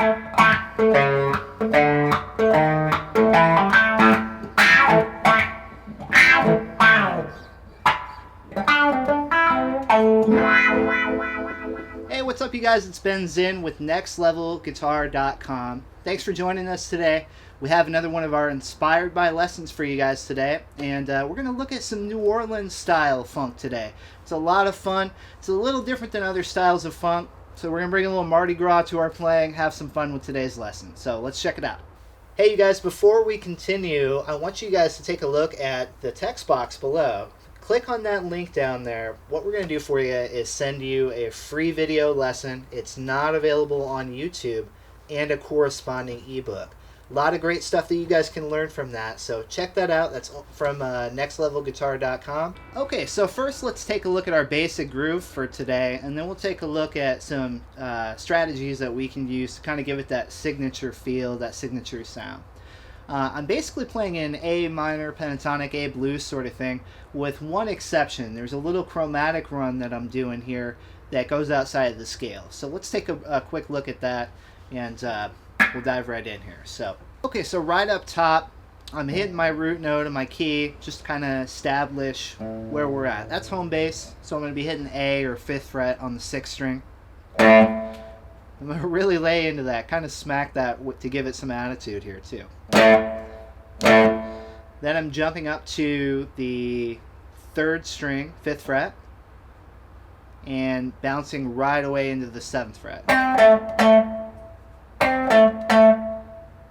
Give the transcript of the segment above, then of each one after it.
Hey, what's up, you guys? It's Ben Zinn with NextLevelGuitar.com. Thanks for joining us today. We have another one of our Inspired by lessons for you guys today, and we're going to look at some New Orleans style funk today. It's a lot of fun. It's a little different than other styles of funk, so we're going to bring a little Mardi Gras to our playing, have some fun with today's lesson. So let's check it out. Hey, you guys, before we continue, I want you guys to take a look at the text box below. Click on that link down there. What we're going to do for you is send you a free video lesson. It's not available on YouTube, and a corresponding ebook. A lot of great stuff that you guys can learn from that, so check that out. That's from NextLevelGuitar.com. Okay, so first let's take a look at our basic groove for today, and then we'll take a look at some strategies that we can use to kind of give it that signature feel, that signature sound. I'm basically playing in A minor, pentatonic, A blues sort of thing, with one exception. There's a little chromatic run that I'm doing here that goes outside of the scale. So let's take a quick look at that, and we'll dive right in here. So, okay, so right up top, I'm hitting my root note and my key, just to kind of establish where we're at. That's home bass, so I'm going to be hitting A or 5th fret on the 6th string. I'm going to really lay into that, kind of smack that to give it some attitude here too. Then I'm jumping up to the 3rd string, 5th fret, and bouncing right away into the 7th fret.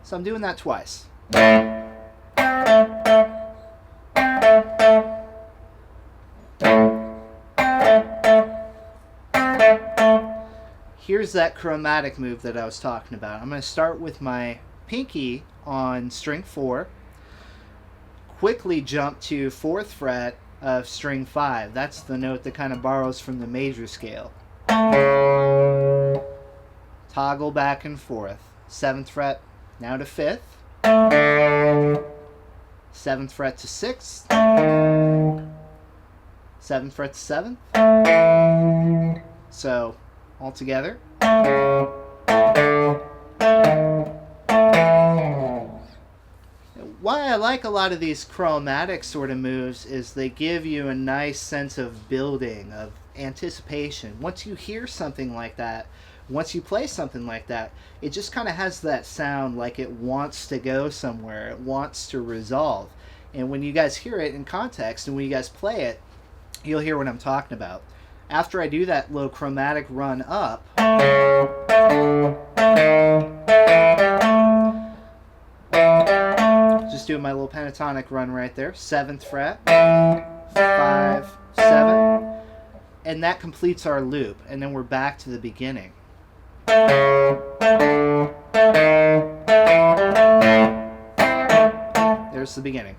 So I'm doing that twice. Here's that chromatic move that I was talking about. I'm going to start with my pinky on string 4, quickly jump to 4th fret of string 5. That's the note that kind of borrows from the major scale. Toggle back and forth. 7th fret, now to 5th. 7th fret to 6th. 7th fret to 7th. So, all together. Why I like a lot of these chromatic sort of moves is they give you a nice sense of building, of anticipation. Once you hear something like that, once you play something like that, it just kind of has that sound like it wants to go somewhere, it wants to resolve. And when you guys hear it in context and when you guys play it, you'll hear what I'm talking about. After I do that little chromatic run up, just doing my little pentatonic run right there, 7th fret, 5, 7, and that completes our loop, and then we're back to the beginning. There's the beginning.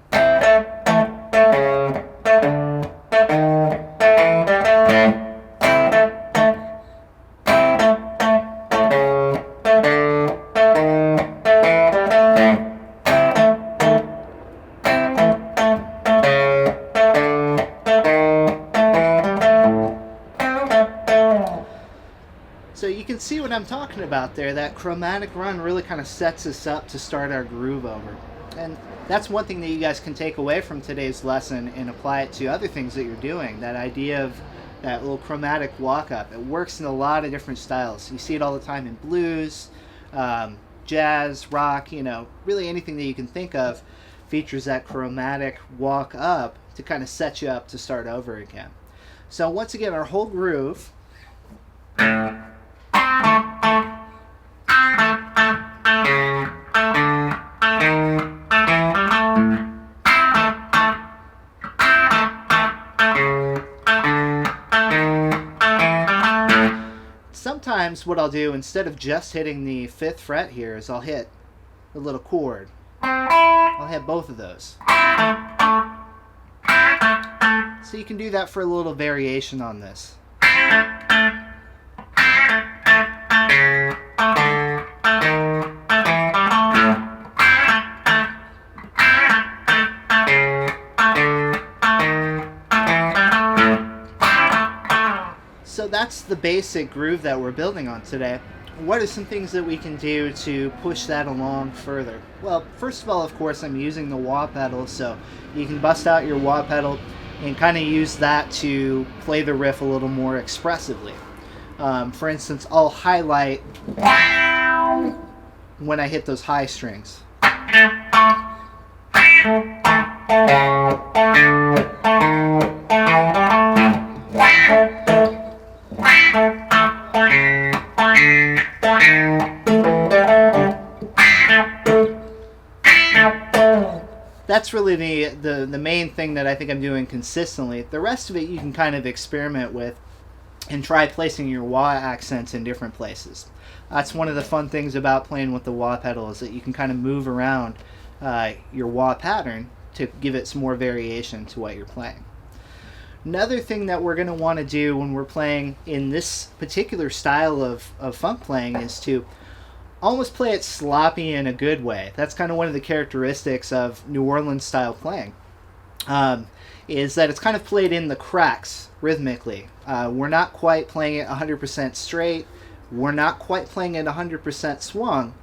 So you can see what I'm talking about there. That chromatic run really kind of sets us up to start our groove over. And that's one thing that you guys can take away from today's lesson and apply it to other things that you're doing. That idea of that little chromatic walk-up. It works in a lot of different styles. You see it all the time in blues, jazz, rock, you know, really anything that you can think of features that chromatic walk-up to kind of set you up to start over again. So once again, our whole groove. Sometimes what I'll do, instead of just hitting the 5th fret here, is I'll hit the little chord. I'll hit both of those. So you can do that for a little variation on this. So that's the basic groove that we're building on today. what are some things that we can do to push that along further? Well, first of all, of course, I'm using the wah pedal, so you can bust out your wah pedal and kind of use that to play the riff a little more expressively. For instance, I'll highlight when I hit those high strings. That's really the main thing that I think I'm doing consistently. The rest of it you can kind of experiment with and try placing your wah accents in different places. That's one of the fun things about playing with the wah pedal, is that you can kind of move around your wah pattern to give it some more variation to what you're playing. Another thing that we're going to want to do when we're playing in this particular style of funk playing is to almost play it sloppy in a good way. That's kind of one of the characteristics of New Orleans style playing, is that it's kind of played in the cracks rhythmically. We're not quite playing it 100% straight. We're not quite playing it 100% swung.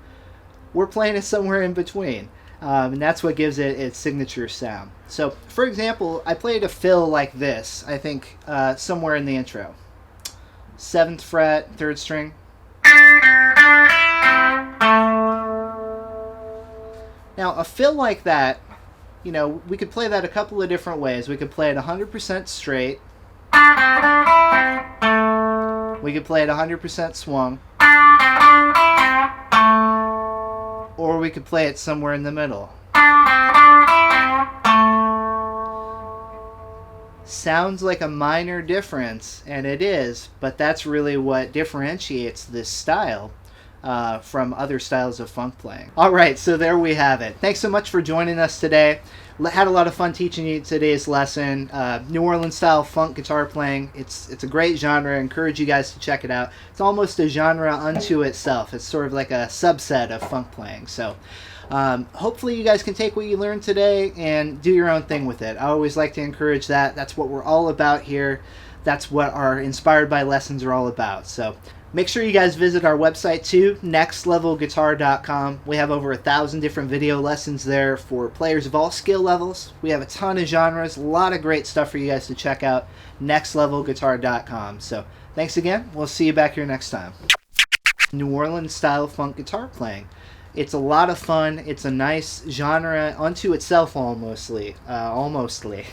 We're playing it somewhere in between. And that's what gives it its signature sound. So, for example, I played a fill like this, I think, somewhere in the intro. 7th fret, 3rd string. Now, a fill like that, you know, we could play that a couple of different ways. We could play it 100% straight. We could play it 100% swung. Or we could play it somewhere in the middle. Sounds like a minor difference, and it is, but that's really what differentiates this style from other styles of funk playing. Alright, so there we have it. Thanks so much for joining us today. Had a lot of fun teaching you today's lesson. New Orleans style funk guitar playing. It's a great genre. I encourage you guys to check it out. It's almost a genre unto itself. It's sort of like a subset of funk playing. So hopefully you guys can take what you learned today and do your own thing with it. I always like to encourage that. That's what we're all about here. That's what our Inspired by Lessons are all about. So make sure you guys visit our website too, nextlevelguitar.com. We have over 1,000 different video lessons there for players of all skill levels. We have a ton of genres, a lot of great stuff for you guys to check out, nextlevelguitar.com. So thanks again. We'll see you back here next time. New Orleans style funk guitar playing. It's a lot of fun. It's a nice genre unto itself almostly. Almostly.